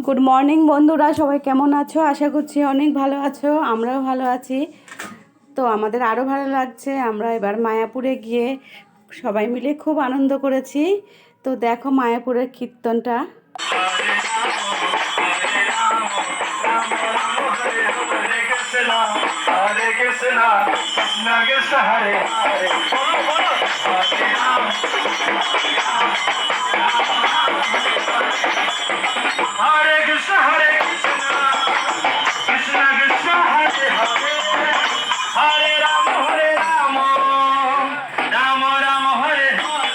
Good morning বন্ধুরা, সবাই কেমন আছো? আশা করছি অনেক ভালো আছো। আমরাও ভালো আছি। তো আমাদের আরও ভালো লাগছে। আমরা এবার মায়াপুরে গিয়ে সবাই মিলে খুব আনন্দ করেছি। তো দেখো মায়াপুরের কীর্তনটা। हरे कृष्णा कृष्ण कृष्ण हरे हरे बोलो बोलो हरे राम हरे कृष्ण कृष्ण कृष्ण हरे हरे हरे राम राम राम हरे हरे।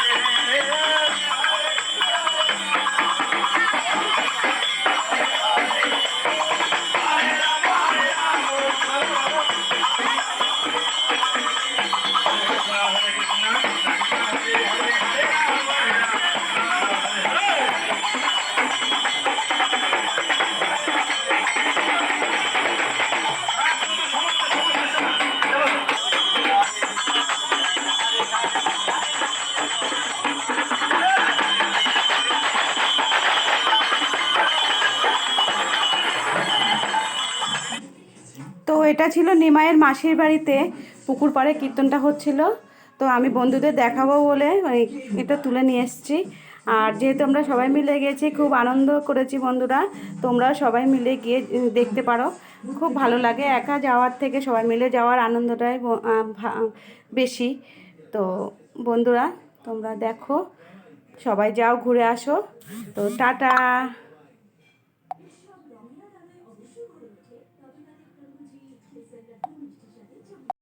তো এটা ছিল নিমাইয়ের মাসির বাড়িতে, পুকুর পাড়ে কীর্তনটা হচ্ছিল। তো আমি বন্ধুদের দেখাবো বলে এটা তুলে নিয়ে এসেছি। আর যেহেতু আমরা সবাই মিলে গেছি, খুব আনন্দ করেছি বন্ধুরা। তোমরা সবাই মিলে গিয়ে দেখতে পারো, খুব ভালো লাগে। একা যাওয়ার থেকে সবাই মিলে যাওয়ার আনন্দটাই বেশি। তো বন্ধুরা তোমরা দেখো, সবাই যাও, ঘুরে আসো। তো টাটা।